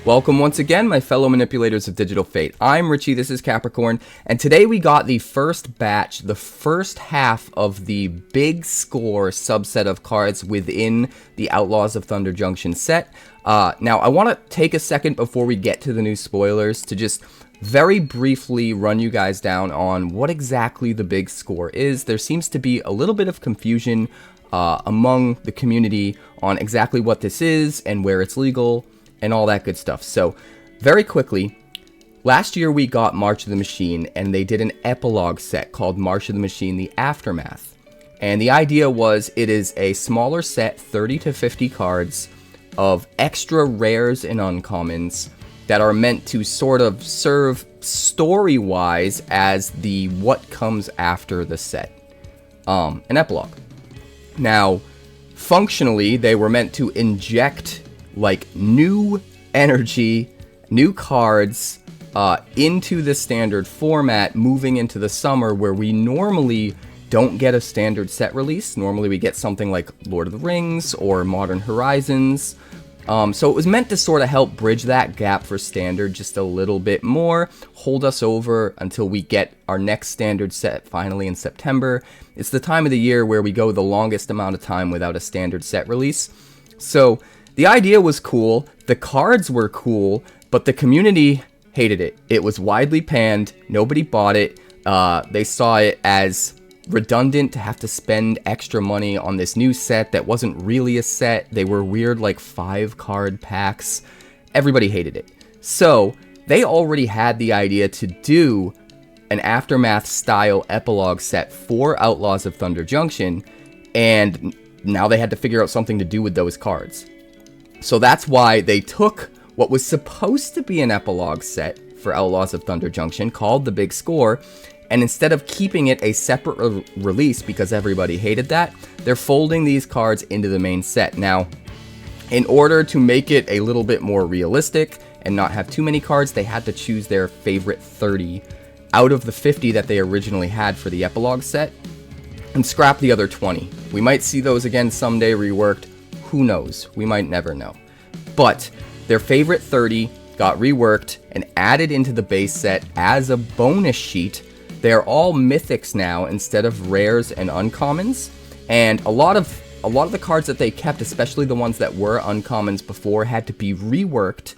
Welcome once again, my fellow manipulators of digital fate. I'm Richie, this is Capricorn, and today we got the first batch, the first half of the big score subset of cards within the Outlaws of Thunder Junction set. Now, I want to take a second before we get to the new spoilers to just very briefly run you guys down on what exactly the big score is. There seems to be a little bit of confusion among the community on exactly what this is and where it's legal and all that good stuff. So, very quickly, last year we got March of the Machine, and they did an epilogue set called March of the Machine, the Aftermath. And the idea was it is a smaller set, 30 to 50 cards, of extra rares and uncommons that are meant to sort of serve story-wise as the what comes after the set. An epilogue. Now, functionally, they were meant to inject like new energy, new cards into the standard format moving into the summer where we normally don't get a standard set release. Normally we get something like Lord of the Rings or Modern Horizons. So it was meant to sort of help bridge that gap for standard just a little bit more, hold us over until we get our next standard set finally in September. It's the time of the year where we go the longest amount of time without a standard set release. So the idea was cool, the cards were cool, but the community hated it. It was widely panned, nobody bought it, they saw it as redundant to have to spend extra money on this new set that wasn't really a set. They were weird like 5-card packs. Everybody hated it. So they already had the idea to do an Aftermath style epilogue set for Outlaws of Thunder Junction, and now they had to figure out something to do with those cards. So that's why they took what was supposed to be an epilogue set for Outlaws of Thunder Junction called The Big Score, and instead of keeping it a separate release because everybody hated that, they're folding these cards into the main set. Now, in order to make it a little bit more realistic and not have too many cards, they had to choose their favorite 30 out of the 50 that they originally had for the epilogue set and scrap the other 20. We might see those again someday reworked. Who knows? We might never know. But their favorite 30 got reworked and added into the base set as a bonus sheet. They're all mythics now instead of rares and uncommons. And a lot of the cards that they kept, especially the ones that were uncommons before, had to be reworked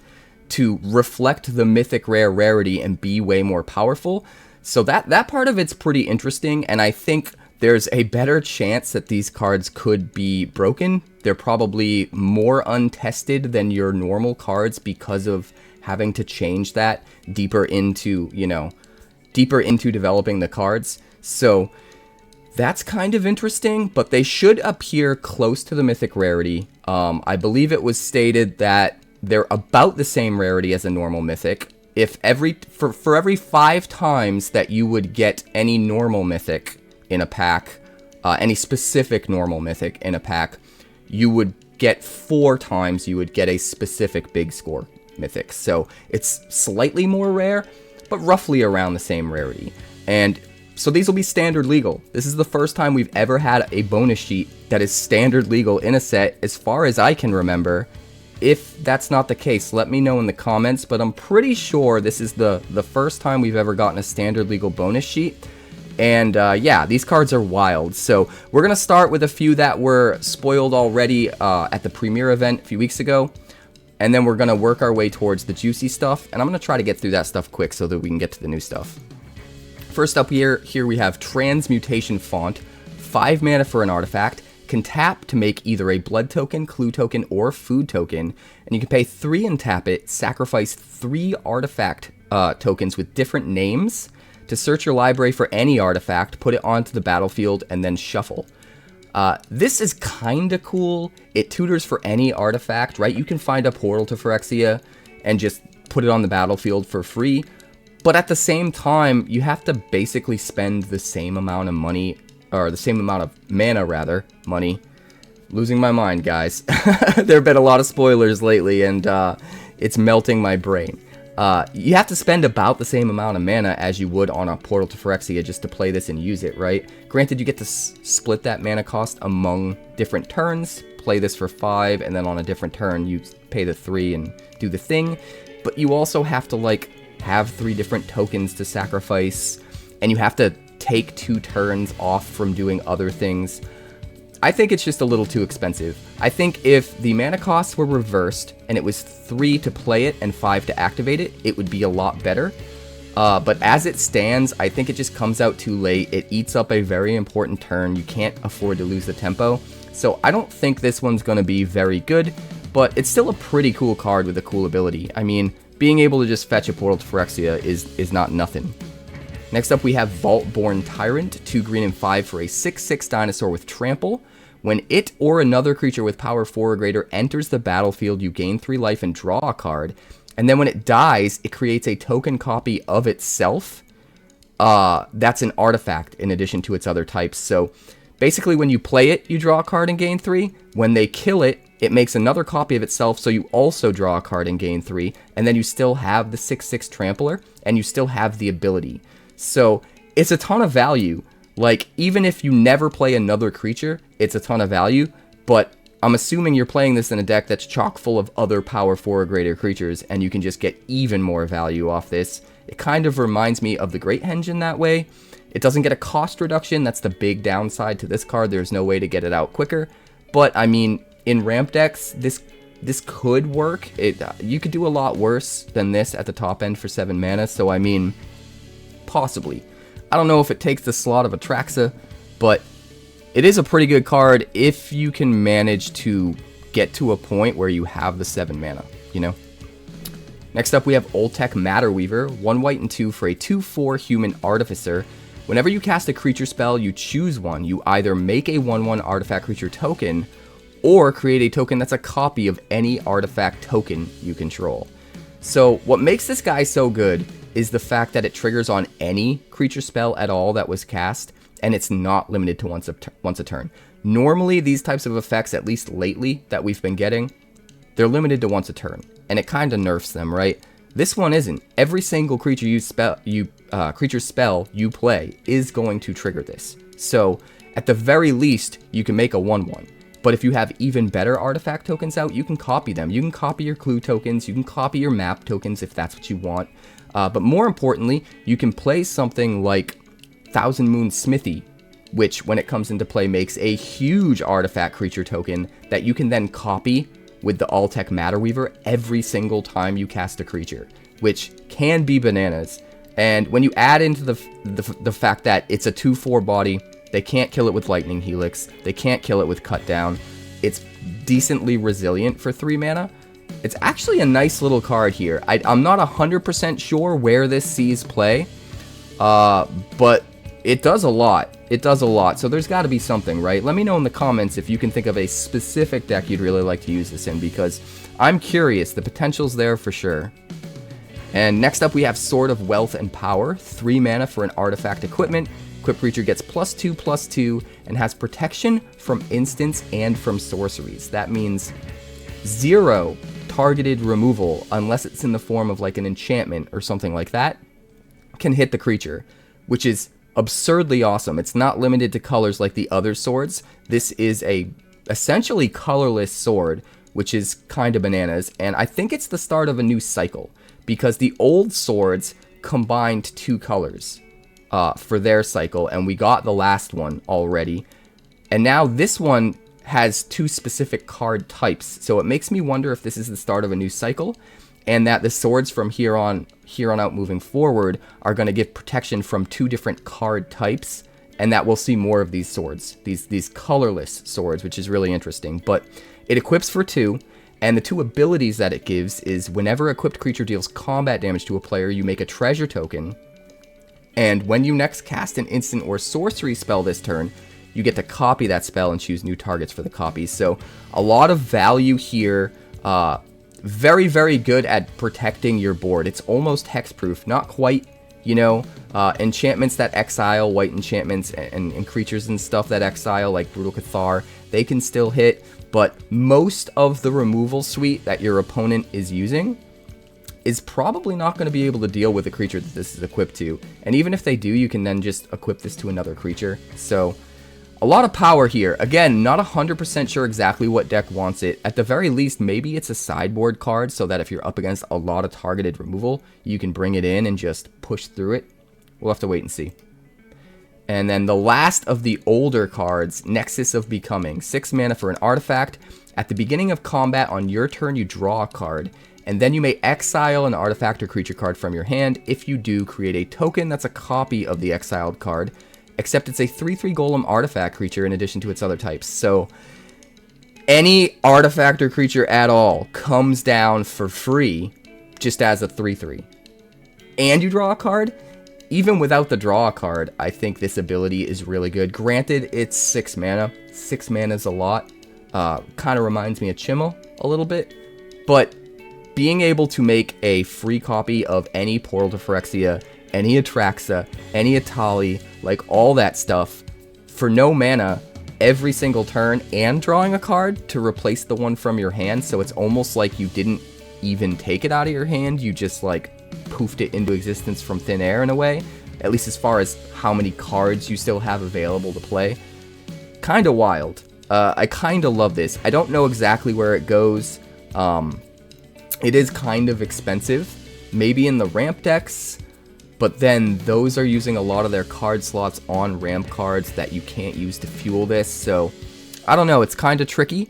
to reflect the mythic rare rarity and be way more powerful. So that part of it's pretty interesting, and I think there's a better chance that these cards could be broken. They're probably more untested than your normal cards because of having to change that deeper into developing the cards. So that's kind of interesting, but they should appear close to the mythic rarity. I believe it was stated that they're about the same rarity as a normal mythic. If for every 5 times that you would get any normal mythic in a pack, any specific normal mythic in a pack, you would get 4 times you would get a specific big score mythic. So it's slightly more rare, but roughly around the same rarity. And so these will be standard legal. This is the first time we've ever had a bonus sheet that is standard legal in a set, as far as I can remember. If that's not the case, let me know in the comments, but I'm pretty sure this is the first time we've ever gotten a standard legal bonus sheet. And yeah, these cards are wild. So we're going to start with a few that were spoiled already at the premiere event a few weeks ago. And then we're going to work our way towards the juicy stuff. And I'm going to try to get through that stuff quick so that we can get to the new stuff. First up here we have Transmutation Font. 5 mana for an artifact. Can tap to make either a blood token, clue token, or food token. And you can pay 3 and tap it. Sacrifice 3 artifact tokens with different names to search your library for any artifact, put it onto the battlefield, and then shuffle. This is kinda cool. It tutors for any artifact, right? You can find a portal to Phyrexia and just put it on the battlefield for free. But at the same time, you have to basically spend the same amount of money, or the same amount of mana, rather, money. Losing my mind, guys. There have been a lot of spoilers lately, and it's melting my brain. You have to spend about the same amount of mana as you would on a Portal to Phyrexia just to play this and use it, right? Granted, you get to split that mana cost among different turns, play this for 5, and then on a different turn you pay the 3 and do the thing. But you also have to, like, have 3 different tokens to sacrifice, and you have to take 2 turns off from doing other things. I think it's just a little too expensive. I think if the mana costs were reversed and it was 3 to play it and 5 to activate it, it would be a lot better. But as it stands, I think it just comes out too late. It eats up a very important turn. You can't afford to lose the tempo. So I don't think this one's going to be very good, but it's still a pretty cool card with a cool ability. I mean, being able to just fetch a Portal to Phyrexia is not nothing. Next up, we have Vaultborn Tyrant, 2 green and 5 for a 6/6 dinosaur with Trample. When it or another creature with power 4 or greater enters the battlefield, you gain 3 life and draw a card. And then when it dies, it creates a token copy of itself. That's an artifact in addition to its other types. So basically, when you play it, you draw a card and gain 3. When they kill it, it makes another copy of itself, so you also draw a card and gain 3. And then you still have the 6/6 Trampler, and you still have the ability. So it's a ton of value. Like, even if you never play another creature, it's a ton of value, but I'm assuming you're playing this in a deck that's chock full of other power 4 or greater creatures, and you can just get even more value off this. It kind of reminds me of the Great Henge in that way. It doesn't get a cost reduction. That's the big downside to this card. There's no way to get it out quicker. But, I mean, in ramp decks, this could work. You could do a lot worse than this at the top end for 7 mana, so I mean, possibly. I don't know if it takes the slot of Atraxa, but it is a pretty good card if you can manage to get to a point where you have the 7 mana, you know? Next up, we have Oltec Matterweaver, 1 white and 2 for a 2/4 human artificer. Whenever you cast a creature spell, you choose one. You either make a 1/1 artifact creature token, or create a token that's a copy of any artifact token you control. So what makes this guy so good is the fact that it triggers on any creature spell at all that was cast, and it's not limited to once a turn. Normally, these types of effects, at least lately, that we've been getting, they're limited to once a turn, and it kind of nerfs them, right? This one isn't. Every single creature creature spell you play is going to trigger this. So, at the very least, you can make a 1/1. But if you have even better artifact tokens out, you can copy them. You can copy your clue tokens, you can copy your map tokens if that's what you want. But more importantly, you can play something like Thousand Moon Smithy, which when it comes into play makes a huge artifact creature token that you can then copy with the Oltec Matterweaver every single time you cast a creature, which can be bananas. And when you add into the fact that it's a 2/4 body, they can't kill it with Lightning Helix, they can't kill it with Cut Down, it's decently resilient for 3 mana. It's actually a nice little card here. I'm not 100% sure where this sees play, but it does a lot. It does a lot, so there's got to be something, right? Let me know in the comments if you can think of a specific deck you'd really like to use this in, because I'm curious. The potential's there for sure. And next up, we have Sword of Wealth and Power, 3 mana for an artifact equipment. Equipped creature gets +2/+2 and has protection from instants and from sorceries. That means 0 targeted removal, unless it's in the form of like an enchantment or something like that, can hit the creature, which is absurdly awesome. It's not limited to colors like the other swords. This is a essentially colorless sword, which is kind of bananas, and I think it's the start of a new cycle, because the old swords combined 2 colors for their cycle, and we got the last one already, and now this one has 2 specific card types, so it makes me wonder if this is the start of a new cycle, and that the swords from here on out moving forward are going to give protection from 2 different card types, and that we'll see more of these swords, these colorless swords, which is really interesting. But it equips for 2, and the 2 abilities that it gives is whenever equipped creature deals combat damage to a player, you make a treasure token, and when you next cast an instant or sorcery spell this turn, you get to copy that spell and choose new targets for the copies. So a lot of value here. Very, very good at protecting your board. It's almost hexproof. Not quite, you know. Enchantments that exile, white enchantments, and creatures and stuff that exile, like Brutal Cathar, they can still hit. But most of the removal suite that your opponent is using is probably not going to be able to deal with the creature that this is equipped to. And even if they do, you can then just equip this to another creature. So a lot of power here. Again, not 100% sure exactly what deck wants it. At the very least, maybe it's a sideboard card so that if you're up against a lot of targeted removal, you can bring it in and just push through it. We'll have to wait and see. And then the last of the older cards, Nexus of Becoming. 6 mana for an artifact. At the beginning of combat on your turn, you draw a card. And then you may exile an artifact or creature card from your hand. If you do, create a token that's a copy of the exiled card. Except it's a 3/3 golem artifact creature in addition to its other types. So any artifact or creature at all comes down for free just as a 3/3. And you draw a card. Even without the draw card, I think this ability is really good. Granted, it's 6 mana. 6 mana is a lot. Kind of reminds me of Chimmel a little bit. But being able to make a free copy of any Portal to Phyrexia, any Atraxa, any Etali, like all that stuff, for no mana, every single turn, and drawing a card to replace the one from your hand, so it's almost like you didn't even take it out of your hand, you just like poofed it into existence from thin air in a way, at least as far as how many cards you still have available to play. Kinda wild. I kinda love this. I don't know exactly where it goes. It is kind of expensive, maybe in the ramp decks, but then those are using a lot of their card slots on ramp cards that you can't use to fuel this, so I don't know, it's kind of tricky,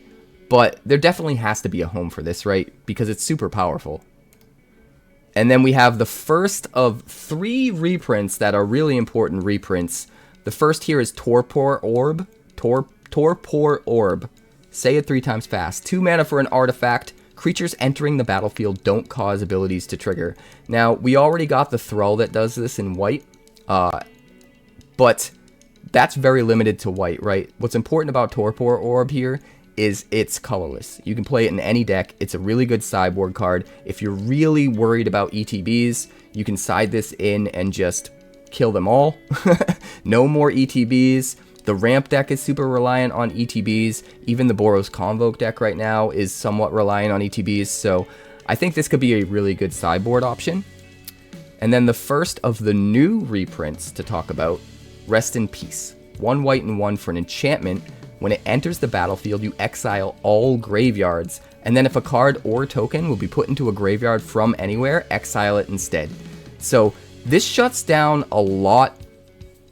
but there definitely has to be a home for this, right? Because it's super powerful. And then we have the first of 3 reprints that are really important reprints. The first here is Torpor Orb. Torpor Orb. Say it 3 times fast. 2 mana for an artifact. Creatures entering the battlefield don't cause abilities to trigger. Now, we already got the Thrall that does this in white, but that's very limited to white, right? What's important about Torpor Orb here is it's colorless. You can play it in any deck. It's a really good sideboard card. If you're really worried about ETBs, you can side this in and just kill them all. No more ETBs. The ramp deck is super reliant on ETBs. Even the Boros Convoke deck right now is somewhat reliant on ETBs, so I think this could be a really good sideboard option. And then the first of the new reprints to talk about, Rest in Peace. 1 white and 1 for an enchantment. When it enters the battlefield, you exile all graveyards, and then if a card or token will be put into a graveyard from anywhere, exile it instead. So this shuts down a lot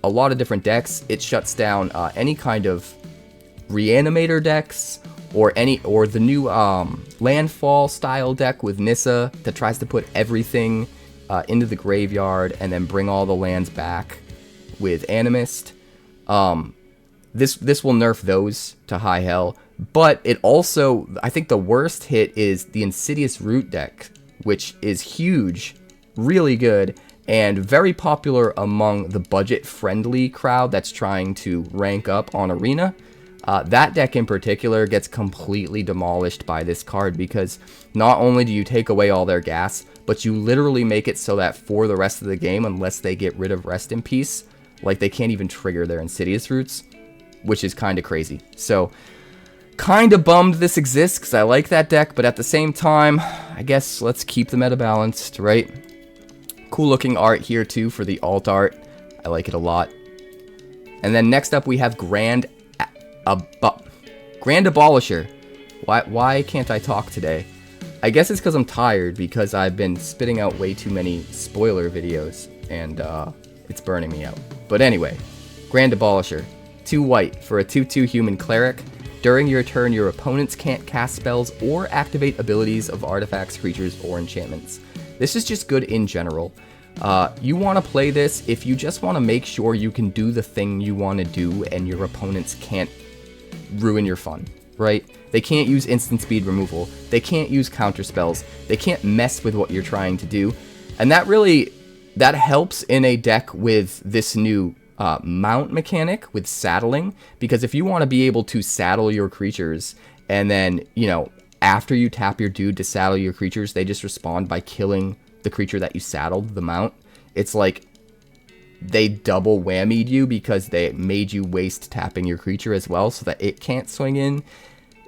of different decks. It shuts down any kind of Reanimator decks, or the new Landfall style deck with Nissa that tries to put everything into the graveyard and then bring all the lands back with Animus. This will nerf those to high hell, but it also, I think the worst hit is the Insidious Root deck, which is huge, really good, and very popular among the budget-friendly crowd that's trying to rank up on Arena. That deck in particular gets completely demolished by this card because not only do you take away all their gas, but you literally make it so that for the rest of the game, unless they get rid of Rest in Peace, like they can't even trigger their Insidious Roots, which is kind of crazy. So, kind of bummed this exists because I like that deck, but at the same time, I guess let's keep the meta balanced, right? Cool looking art here too for the alt art. I like it a lot. And then next up we have Grand Abolisher. Why can't I talk today? I guess it's because I'm tired because I've been spitting out way too many spoiler videos and it's burning me out. But anyway, Grand Abolisher. 2 white for a 2/2 human cleric. During your turn, your opponents can't cast spells or activate abilities of artifacts, creatures, or enchantments. This is just good in general. You want to play this if you just want to make sure you can do the thing you want to do and your opponents can't ruin your fun, right? They can't use instant speed removal. They can't use counter spells. They can't mess with what you're trying to do. And that helps in a deck with this new mount mechanic with saddling, because if you want to be able to saddle your creatures and then, you know, after you tap your dude to saddle your creatures, they just respond by killing the creature that you saddled, the mount. It's like they double whammied you because they made you waste tapping your creature as well so that it can't swing in.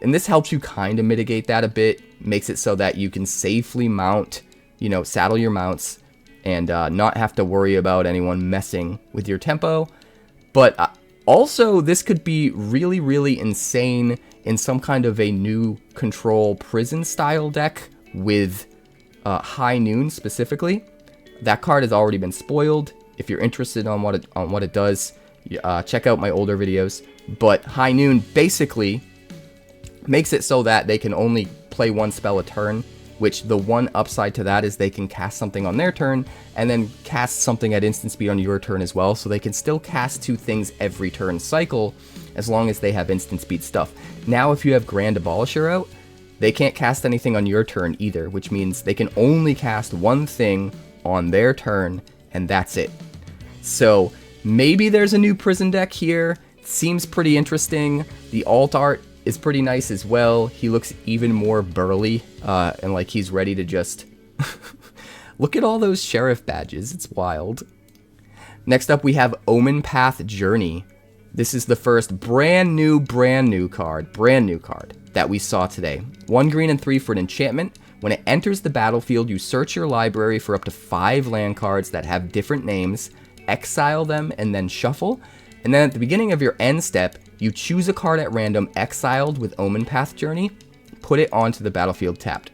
And this helps you kind of mitigate that a bit, makes it so that you can safely mount, you know, saddle your mounts and not have to worry about anyone messing with your tempo. But also, this could be really, really insane in some kind of a new control prison style deck with High Noon specifically. That card has already been spoiled. If you're interested on what it does, check out my older videos. But High Noon basically makes it so that they can only play one spell a turn, which the one upside to that is they can cast something on their turn and then cast something at instant speed on your turn as well. So they can still cast 2 things every turn cycle as long as they have instant speed stuff. Now if you have Grand Abolisher out, they can't cast anything on your turn either, which means they can only cast 1 thing on their turn and that's it. So maybe there's a new prison deck here. Seems pretty interesting. The alt art is pretty nice as well. He looks even more burly and like he's ready to just look at all those sheriff badges. It's wild. Next up we have Omen Path Journey. This is the first brand new card that we saw today. 1 green and 3 for an enchantment. When it enters the battlefield, you search your library for up to 5 land cards that have different names, exile them, and then shuffle. And then at the beginning of your end step, you choose a card at random exiled with Omen Path Journey, put it onto the battlefield tapped.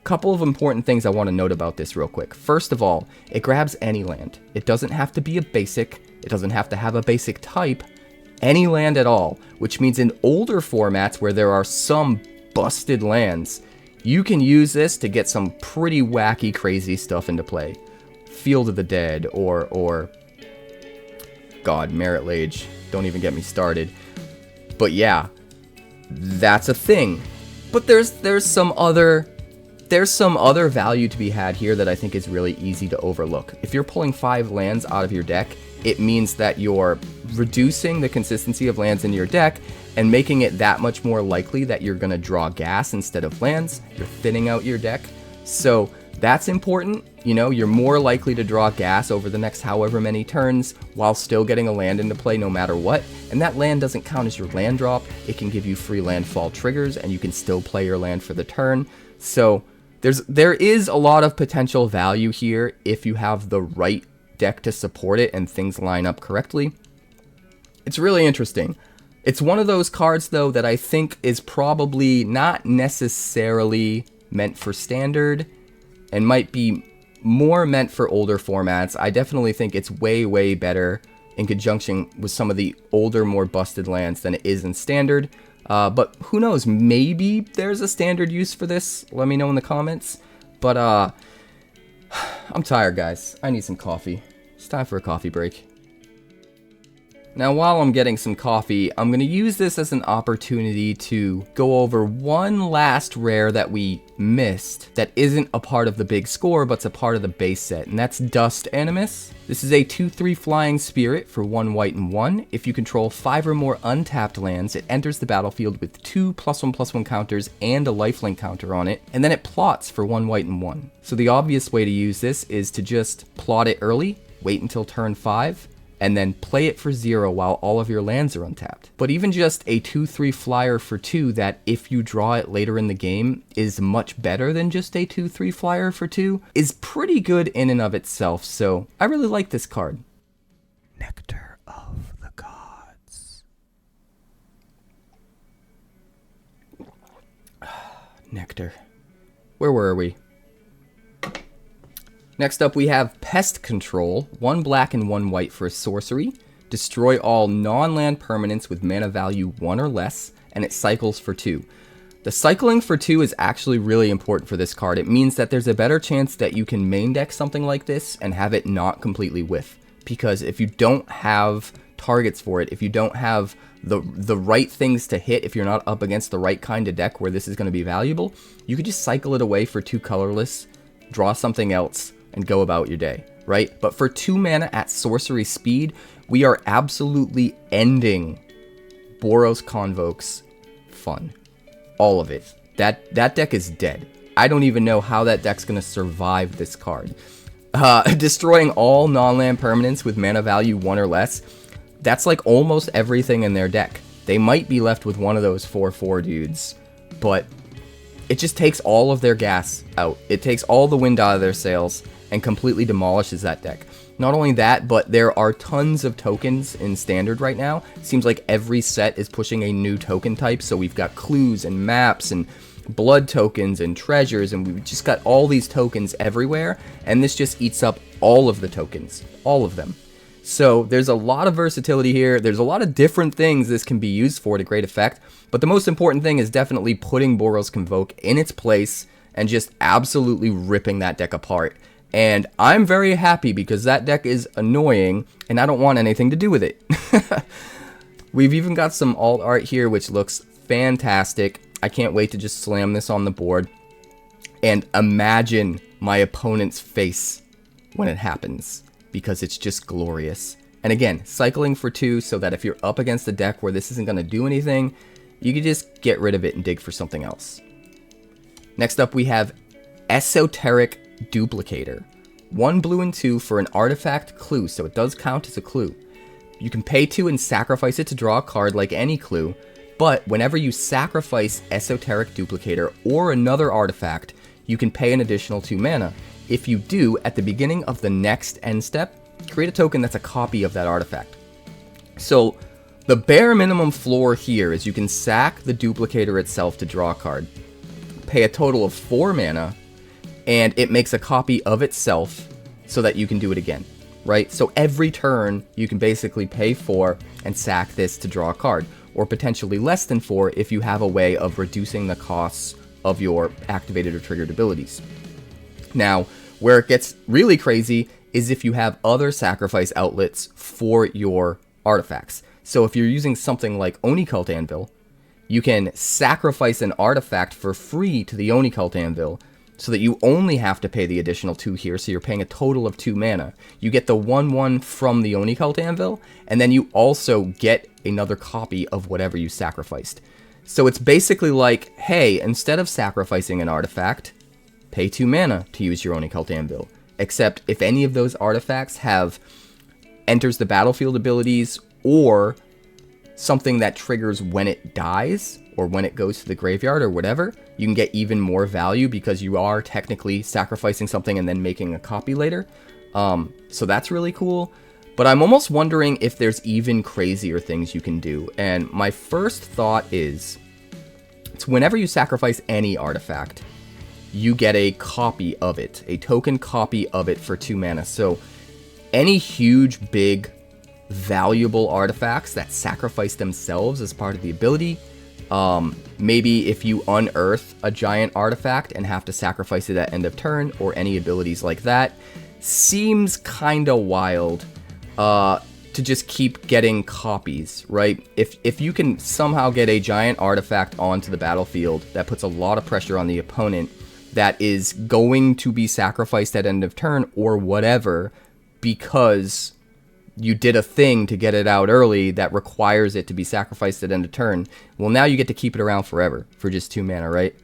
Couple of important things I want to note about this real quick. First of all, it grabs any land. It doesn't have to be a basic, it doesn't have to have a basic type, any land at all, which means in older formats where there are some busted lands, you can use this to get some pretty wacky, crazy stuff into play. Field of the Dead or God, Merit Lage, don't even get me started. But yeah, that's a thing. But there's some other value to be had here that I think is really easy to overlook. If you're pulling 5 lands out of your deck, it means that you're reducing the consistency of lands in your deck and making it that much more likely that you're going to draw gas instead of lands. You're thinning out your deck. So that's important. You know, you're more likely to draw gas over the next however many turns while still getting a land into play no matter what. And that land doesn't count as your land drop. It can give you free landfall triggers and you can still play your land for the turn. So there is a lot of potential value here if you have the right deck to support it and things line up correctly. It's really interesting. It's one of those cards though that I think is probably not necessarily meant for standard and might be more meant for older formats. I definitely think it's way better in conjunction with some of the older, more busted lands than it is in standard. But who knows, maybe there's a standard use for this. Let me know in the comments. But I'm tired, guys. I need some coffee. It's time for a coffee break. Now, while I'm getting some coffee, I'm going to use this as an opportunity to go over one last rare that we missed that isn't a part of the big score, but's a part of the base set, and that's Dust Animus. This is a 2/3 flying spirit for 1 white and 1. If you control 5 or more untapped lands, it enters the battlefield with 2 +1/+1 counters and a lifelink counter on it, and then it plots for 1 white and 1. So the obvious way to use this is to just plot it early, wait until turn 5, and then play it for 0 while all of your lands are untapped. But even just a 2/3 flyer for 2 that, if you draw it later in the game, is much better than just a 2/3 flyer for 2, is pretty good in and of itself, so I really like this card. Nectar of the Gods. Nectar. Where were we? Next up we have Pest Control, 1 black and 1 white for a sorcery. Destroy all non-land permanents with mana value 1 or less, and it cycles for 2. The cycling for 2 is actually really important for this card. It means that there's a better chance that you can main deck something like this and have it not completely whiff. Because if you don't have targets for it, if you don't have the right things to hit, if you're not up against the right kind of deck where this is going to be valuable, you could just cycle it away for 2 colorless, draw something else, and go about your day, right? But for 2 mana at sorcery speed, we are absolutely ending Boros Convoke's fun. All of it. That deck is dead. I don't even know how that deck's going to survive this card. Destroying all non-land permanents with mana value 1 or less, that's like almost everything in their deck. They might be left with one of those 4/4 dudes, but it just takes all of their gas out. It takes all the wind out of their sails and completely demolishes that deck. Not only that, but there are tons of tokens in Standard right now. Seems like every set is pushing a new token type, so we've got clues and maps and blood tokens and treasures, and we've just got all these tokens everywhere, and this just eats up all of the tokens, all of them. So there's a lot of versatility here. There's a lot of different things this can be used for to great effect, but the most important thing is definitely putting Boros Convoke in its place and just absolutely ripping that deck apart. And I'm very happy because that deck is annoying and I don't want anything to do with it. We've even got some alt art here which looks fantastic. I can't wait to just slam this on the board and imagine my opponent's face when it happens, because it's just glorious. And again, cycling for 2 so that if you're up against a deck where this isn't going to do anything, you can just get rid of it and dig for something else. Next up we have Esoteric Duplicator. 1 blue and 2 for an artifact clue, so it does count as a clue. You can pay 2 and sacrifice it to draw a card like any clue, but whenever you sacrifice Esoteric Duplicator or another artifact, you can pay an additional 2 mana. If you do, at the beginning of the next end step, create a token that's a copy of that artifact. So the bare minimum floor here is you can sack the Duplicator itself to draw a card, pay a total of 4 mana, and it makes a copy of itself so that you can do it again, right? So every turn, you can basically pay 4 and sack this to draw a card, or potentially less than 4 if you have a way of reducing the costs of your activated or triggered abilities. Now, where it gets really crazy is if you have other sacrifice outlets for your artifacts. So if you're using something like Oni-Cult Anvil, you can sacrifice an artifact for free to the Oni-Cult Anvil so that you only have to pay the additional 2 here, so you're paying a total of 2 mana. You get the 1/1 from the Oni-Cult Anvil, and then you also get another copy of whatever you sacrificed. So it's basically like, hey, instead of sacrificing an artifact, pay 2 mana to use your Oni-Cult Anvil. Except if any of those artifacts have enters the battlefield abilities or something that triggers when it dies or when it goes to the graveyard or whatever, you can get even more value because you are technically sacrificing something and then making a copy later. So that's really cool. But I'm almost wondering if there's even crazier things you can do. And my first thought is, it's whenever you sacrifice any artifact, you get a copy of it, a token copy of it for 2 mana. So any huge, big, valuable artifacts that sacrifice themselves as part of the ability, maybe if you unearth a giant artifact and have to sacrifice it at end of turn, or any abilities like that, seems kinda wild to just keep getting copies, right? If you can somehow get a giant artifact onto the battlefield that puts a lot of pressure on the opponent, that is going to be sacrificed at end of turn or whatever, because you did a thing to get it out early that requires it to be sacrificed at end of turn, well, now you get to keep it around forever for just 2 mana, right?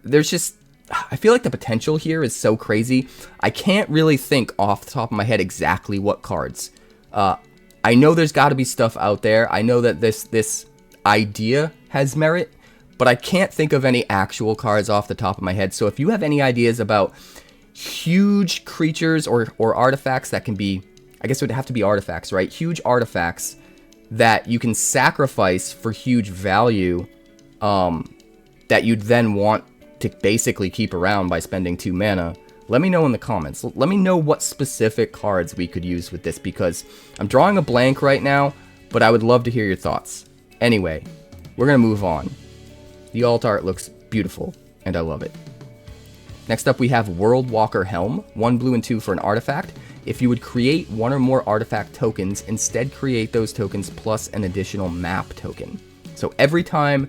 There's just, I feel like the potential here is so crazy. I can't really think off the top of my head exactly what cards. I know there's got to be stuff out there. I know that this idea has merit, but I can't think of any actual cards off the top of my head. So if you have any ideas about huge creatures or artifacts that can be, I guess it would have to be artifacts, right? Huge artifacts that you can sacrifice for huge value, that you'd then want to basically keep around by spending 2 mana, let me know in the comments. Let me know what specific cards we could use with this, because I'm drawing a blank right now, but I would love to hear your thoughts. Anyway, we're going to move on. The alt art looks beautiful, and I love it. Next up, we have Worldwalker Helm. 1 blue and 2 for an artifact. If you would create 1 or more artifact tokens, instead create those tokens plus an additional map token. So every time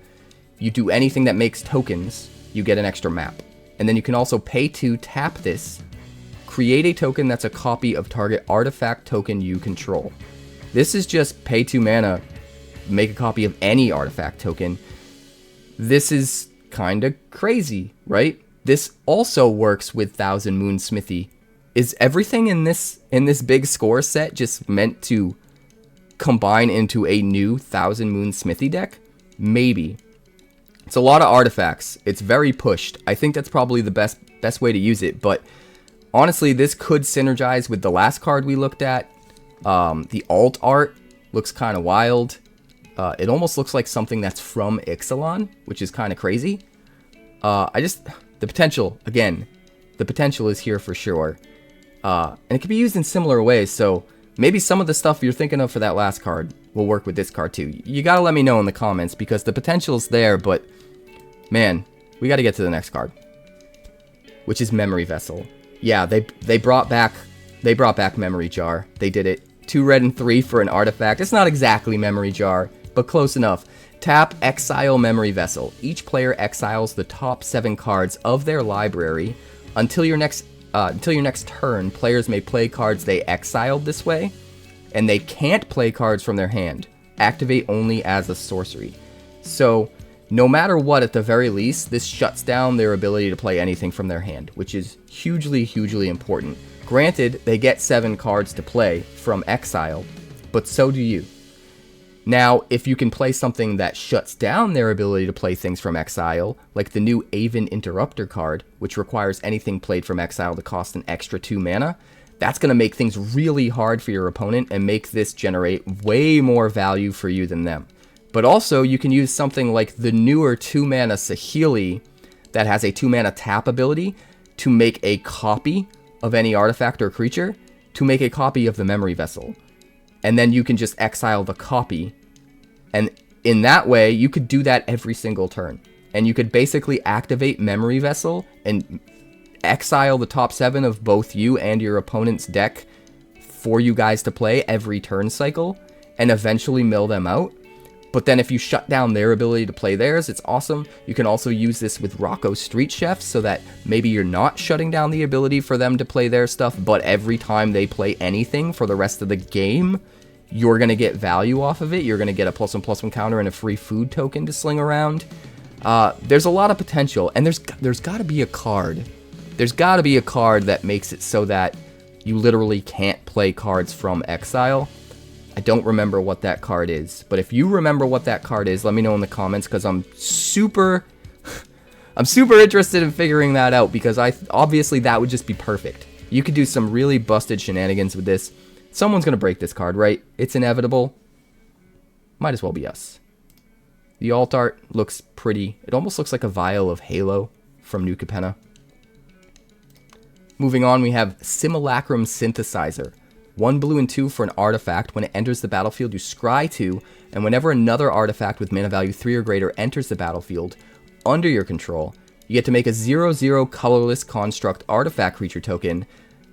you do anything that makes tokens, you get an extra map. And then you can also pay to tap this, create a token that's a copy of target artifact token you control. This is just pay 2 mana, make a copy of any artifact token. This is kind of crazy, right? This also works with Thousand Moon Smithy. Is everything in this big score set just meant to combine into a new Thousand Moon Smithy deck? Maybe. It's a lot of artifacts. It's very pushed. I think that's probably the best way to use it. But honestly, this could synergize with the last card we looked at. The alt art looks kind of wild. It almost looks like something that's from Ixalan, which is kind of crazy. The potential, again, the potential is here for sure. And it can be used in similar ways, so maybe some of the stuff you're thinking of for that last card will work with this card too. You gotta let me know in the comments, because the potential's there, but man, we gotta get to the next card, which is Memory Vessel. Yeah, they brought back Memory Jar. They did it. 2 red and 3 for an artifact. It's not exactly Memory Jar, but close enough. Tap Exile Memory Vessel. Each player exiles the top 7 cards of their library. Until your next turn, players may play cards they exiled this way, and they can't play cards from their hand. Activate only as a sorcery. So, no matter what, at the very least, this shuts down their ability to play anything from their hand, which is hugely, hugely important. Granted, they get 7 cards to play from exile, but so do you. Now, if you can play something that shuts down their ability to play things from exile, like the new Aven Interrupter card, which requires anything played from exile to cost an extra 2 mana, that's going to make things really hard for your opponent and make this generate way more value for you than them. But also, you can use something like the newer 2 mana Saheeli that has a 2 mana tap ability to make a copy of any artifact or creature, to make a copy of the Memory Vessel. And then you can just exile the copy. And in that way, you could do that every single turn. And you could basically activate Memory Vessel and exile the top 7 of both you and your opponent's deck for you guys to play every turn cycle, and eventually mill them out. But then if you shut down their ability to play theirs, it's awesome. You can also use this with Rocco Street Chef, so that maybe you're not shutting down the ability for them to play their stuff, but every time they play anything for the rest of the game, you're going to get value off of it. You're going to get a +1/+1 counter and a free food token to sling around. There's a lot of potential, and there's got to be a card. There's got to be a card that makes it so that you literally can't play cards from exile. I don't remember what that card is, but if you remember what that card is, let me know in the comments, because I'm super interested in figuring that out, because obviously that would just be perfect. You could do some really busted shenanigans with this. Someone's gonna break this card, right? It's inevitable. Might as well be us. The alt art looks pretty. It almost looks like a vial of Halo from New Capenna. Moving on, we have Simulacrum Synthesizer. 1 blue and 2 for an artifact. When it enters the battlefield, you scry 2, and whenever another artifact with mana value 3 or greater enters the battlefield under your control, you get to make a 0/0 colorless construct artifact creature token.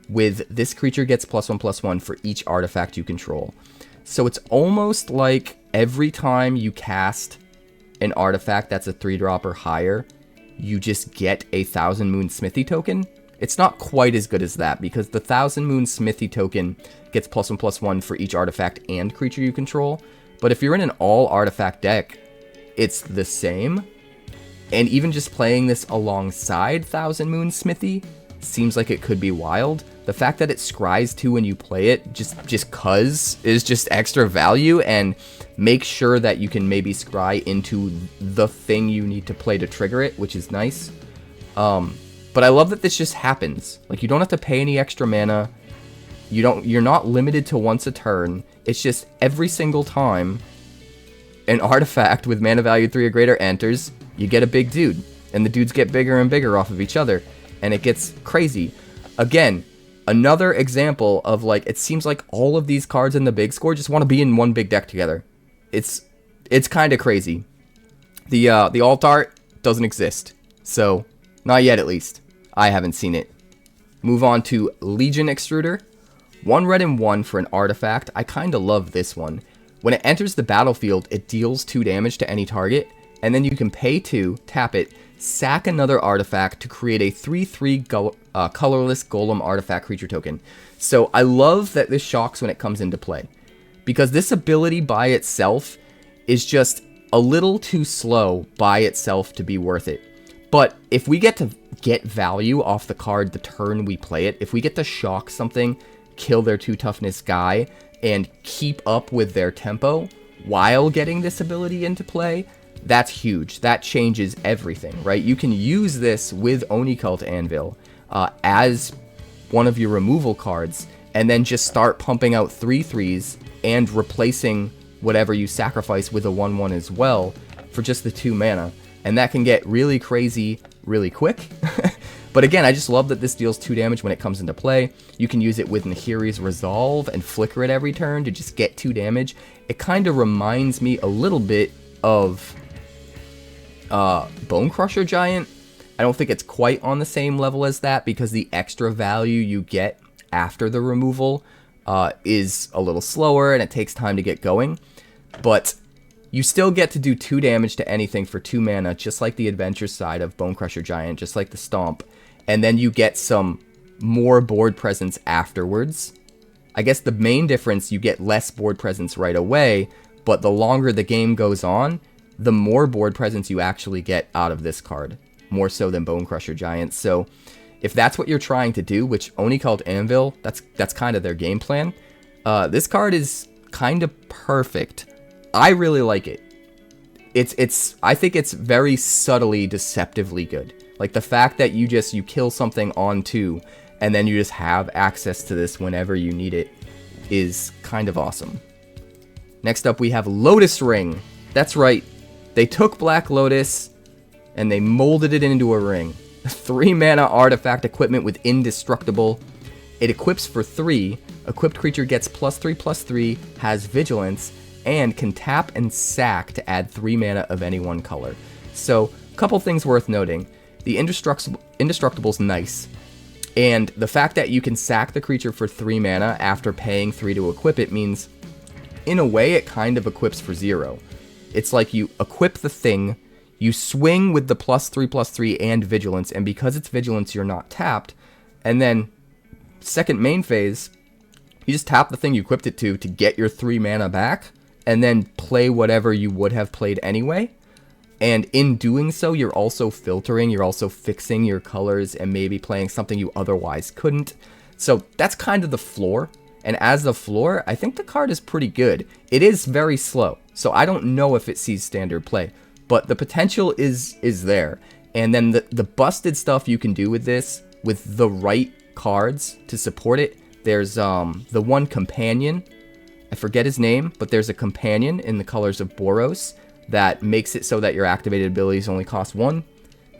With this creature gets +1/+1 for each artifact you control. So it's almost like every time you cast an artifact that's a 3-drop or higher, you just get a Thousand Moon Smithy token. It's not quite as good as that, because the Thousand Moon Smithy token gets +1/+1 for each artifact and creature you control. But if you're in an all artifact deck, it's the same. And even just playing this alongside Thousand Moon Smithy seems like it could be wild. The fact that it scries 2 when you play it, just cuz, is just extra value, and make sure that you can maybe scry into the thing you need to play to trigger it, which is nice. But I love that this just happens. Like, you don't have to pay any extra mana. You're not limited to once a turn. It's just every single time an artifact with mana value 3 or greater enters, you get a big dude. And the dudes get bigger and bigger off of each other. And it gets crazy. Again, another example of, like, it seems like all of these cards in the big score just want to be in one big deck together. It's kind of crazy. The alt art doesn't exist. So, not yet at least. I haven't seen it. Move on to Legion Extruder. 1 red and 1 for an artifact. I kind of love this one. When it enters the battlefield, it deals 2 damage to any target, and then you can pay 2, tap it, sack another artifact to create a 3/3 colorless golem artifact creature token. So I love that this shocks when it comes into play, because this ability by itself is just a little too slow by itself to be worth it. But if we get to get value off the card the turn we play it, if we get to shock something, kill their 2 toughness guy, and keep up with their tempo while getting this ability into play, that's huge. That changes everything, right? You can use this with Oni Cult Anvil as one of your removal cards, and then just start pumping out 3/3s and replacing whatever you sacrifice with a 1/1 as well for just the 2 mana. And that can get really crazy really quick. But again, I just love that this deals 2 damage when it comes into play. You can use it with Nahiri's Resolve and flicker it every turn to just get 2 damage. It kind of reminds me a little bit of Bone Crusher Giant. I don't think it's quite on the same level as that, because the extra value you get after the removal is a little slower and it takes time to get going. But you still get to do 2 damage to anything for 2 mana, just like the adventure side of Bone Crusher Giant, just like the Stomp. And then you get some more board presence afterwards. I guess the main difference, you get less board presence right away, but the longer the game goes on, the more board presence you actually get out of this card, more so than Bone Crusher Giant. So if that's what you're trying to do, which Oni Cult Anvil, that's kind of their game plan, this card is kind of perfect. I really like it. I think it's very subtly deceptively good. Like the fact that you kill something on 2 and then you just have access to this whenever you need it is kind of awesome. Next up we have Lotus Ring. That's right. They took Black Lotus and they molded it into a ring. 3 mana artifact equipment with Indestructible. It equips for 3. Equipped creature gets +3/+3, has Vigilance, and can tap and sack to add 3 mana of any one color. So, a couple things worth noting. The Indestructible's nice, and the fact that you can sack the creature for 3 mana after paying 3 to equip it means, in a way, it kind of equips for 0. It's like you equip the thing, you swing with the +3/+3 and Vigilance, and because it's Vigilance, you're not tapped, and then, second main phase, you just tap the thing you equipped it to get your 3 mana back, and then play whatever you would have played anyway. And in doing so, you're also filtering, you're also fixing your colors, and maybe playing something you otherwise couldn't. So that's kind of the floor. And as the floor, I think the card is pretty good. It is very slow, so I don't know if it sees standard play, but the potential is there. And then the busted stuff you can do with this, with the right cards to support it. There's the one companion, I forget his name, but there's a companion in the colors of Boros that makes it so that your activated abilities only cost 1.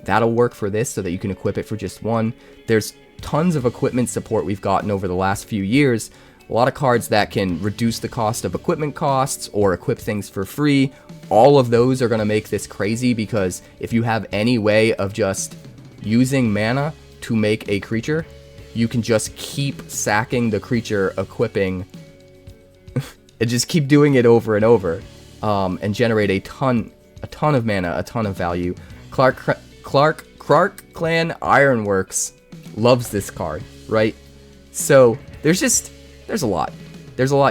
That'll work for this so that you can equip it for just 1. There's tons of equipment support we've gotten over the last few years. A lot of cards that can reduce the cost of equipment costs or equip things for free. All of those are going to make this crazy, because if you have any way of just using mana to make a creature, you can just keep sacking the creature, equipping, and just keep doing it over and over, and generate a ton of mana, a ton of value. Clark Clan Ironworks loves this card, right? So there's a lot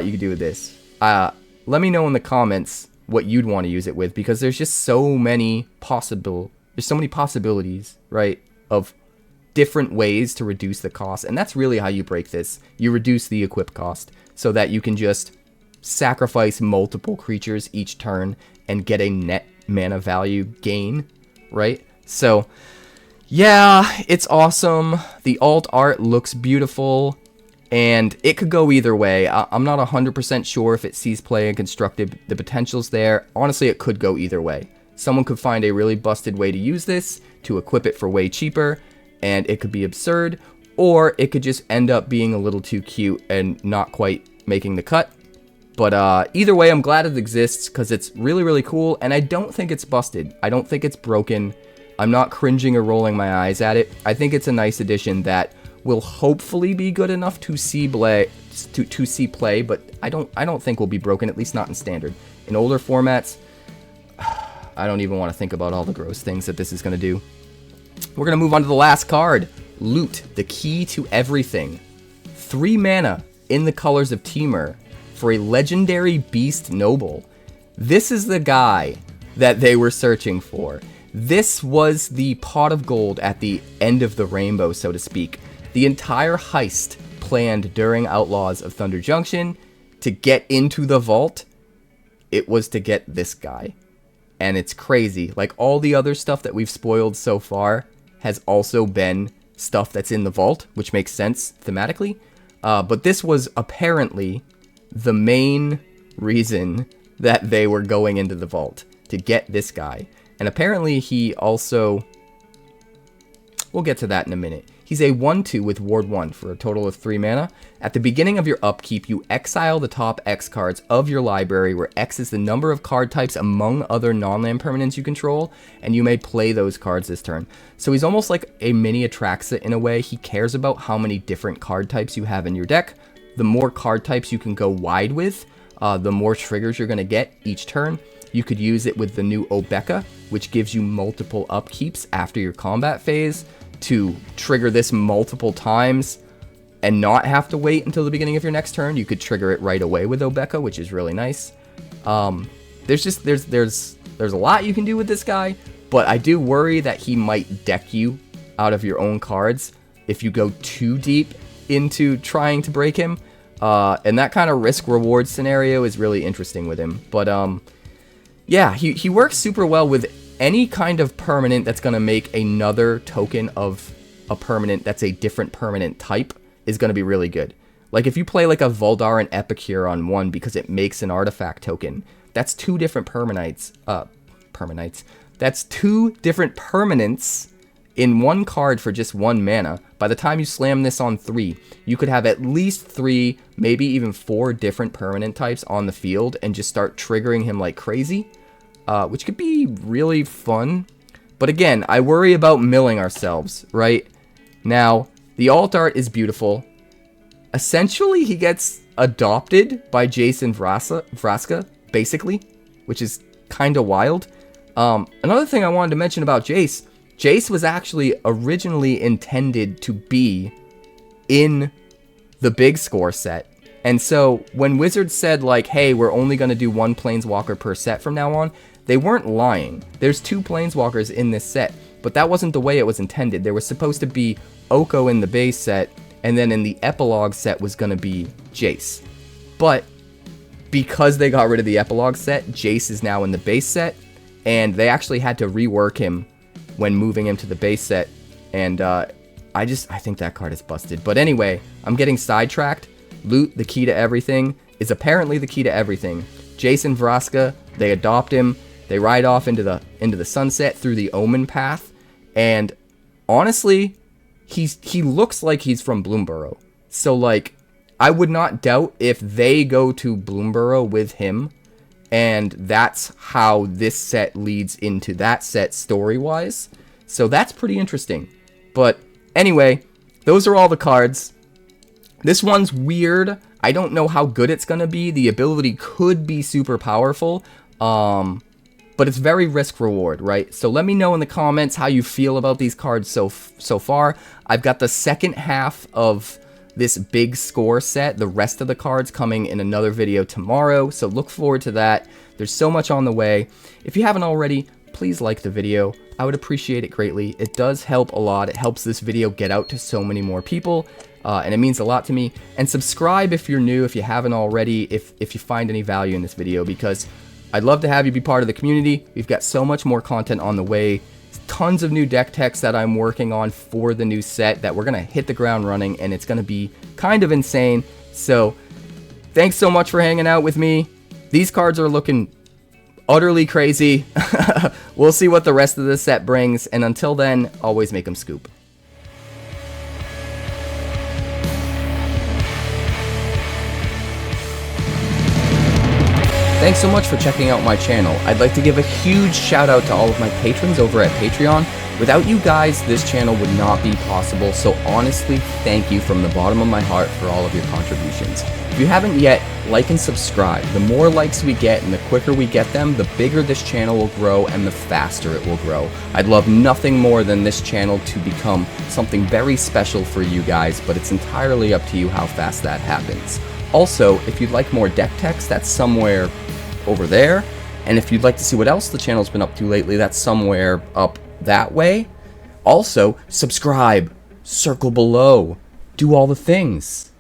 you can do with this. Let me know in the comments what you'd want to use it with, because there's just so many possibilities, right, of different ways to reduce the cost. And that's really how you break this. You reduce the equip cost so that you can just sacrifice multiple creatures each turn and get a net mana value gain, right? So yeah, it's awesome. The alt art looks beautiful, and it could go either way. I'm not 100% sure if it sees play and constructed. The potential's there. Honestly, it could go either way. Someone could find a really busted way to use this to equip it for way cheaper, and it could be absurd, or it could just end up being a little too cute and not quite making the cut. But either way, I'm glad it exists, because it's really, really cool, and I don't think it's busted. I don't think it's broken. I'm not cringing or rolling my eyes at it. I think it's a nice addition that will hopefully be good enough to see play, but I don't think will be broken, at least not in standard. In older formats, I don't even want to think about all the gross things that this is going to do. We're going to move on to the last card. Loot, the key to everything. 3 mana in the colors of 𝑇ℒ𝑚𝑟 for a legendary beast noble. This is the guy that they were searching for. This was the pot of gold at the end of the rainbow, so to speak. The entire heist planned during Outlaws of Thunder Junction to get into the vault, it was to get this guy. and it's crazy. Like, all the other stuff that we've spoiled so far has also been stuff that's in the vault, which makes sense thematically. But this was apparently the main reason that they were going into the vault, to get this guy. And apparently he also... We'll get to that in a minute. He's a 1/2 with Ward 1 for a total of 3 mana. At the beginning of your upkeep, you exile the top X cards of your library, where X is the number of card types among other non-land permanents you control, and you may play those cards this turn. So he's almost like a mini Atraxa in a way. He cares about how many different card types you have in your deck. The more card types you can go wide with, the more triggers you're going to get each turn. You could use it with the new 𝐵𝑒𝑘, which gives you multiple upkeeps after your combat phase, to trigger this multiple times and not have to wait until the beginning of your next turn. You could trigger it right away with 𝐵𝑒𝑘, which is really nice. There's a lot you can do with this guy, but I do worry that he might deck you out of your own cards if you go too deep into trying to break him. And that kind of risk-reward scenario is really interesting with him. But yeah, he works super well with any kind of permanent that's going to make another token of a permanent that's a different permanent type is going to be really good. Like, if you play like a Voldaren Epicure on 1 because it makes an artifact token, that's 2 different permanents. That's 2 different permanents in 1 card for just 1 mana. By the time you slam this on 3, you could have at least 3, maybe even 4 different permanent types on the field and just start triggering him like crazy. Which could be really fun. But again, I worry about milling ourselves, right? Now, the alt art is beautiful. Essentially, he gets adopted by Jace and Vraska, basically, which is kind of wild. Another thing I wanted to mention about Jace, Jace was actually originally intended to be in the big score set. And so when Wizards said, like, hey, we're only going to do 1 Planeswalker per set from now on, they weren't lying. There's 2 Planeswalkers in this set, but that wasn't the way it was intended. There was supposed to be Oko in the base set, and then in the epilogue set was going to be Jace. But because they got rid of the epilogue set, Jace is now in the base set, and they actually had to rework him when moving him to the base set, and I think that card is busted. But anyway, I'm getting sidetracked. Loot, the key to everything, is apparently the key to everything. Jace and Vraska, they adopt him. They ride off into the sunset through the Omen path, and honestly, he looks like he's from Bloomburrow. So, like, I would not doubt if they go to Bloomburrow with him, and that's how this set leads into that set story-wise. So that's pretty interesting. But anyway, those are all the cards. This one's weird. I don't know how good it's going to be. The ability could be super powerful. But it's very risk-reward, right? So let me know in the comments how you feel about these cards so far. I've got the second half of this big score set, the rest of the cards coming in another video tomorrow, so look forward to that. There's so much on the way. If you haven't already, please like the video. I would appreciate it greatly. It does help a lot. It helps this video get out to so many more people, and it means a lot to me. And subscribe if you're new, if you haven't already, if you find any value in this video, because I'd love to have you be part of the community. We've got so much more content on the way. Tons of new deck techs that I'm working on for the new set that we're going to hit the ground running, and it's going to be kind of insane. So thanks so much for hanging out with me. These cards are looking utterly crazy. We'll see what the rest of the set brings, and until then, always make them scoop. Thanks so much for checking out my channel. I'd like to give a huge shout out to all of my patrons over at Patreon. Without you guys, this channel would not be possible, so honestly, thank you from the bottom of my heart for all of your contributions. If you haven't yet, like and subscribe. The more likes we get and the quicker we get them, the bigger this channel will grow and the faster it will grow. I'd love nothing more than this channel to become something very special for you guys, but it's entirely up to you how fast that happens. Also, if you'd like more deck techs, that's somewhere over there, and if you'd like to see what else the channel's been up to lately, that's somewhere up that way. Also, subscribe, circle below, do all the things.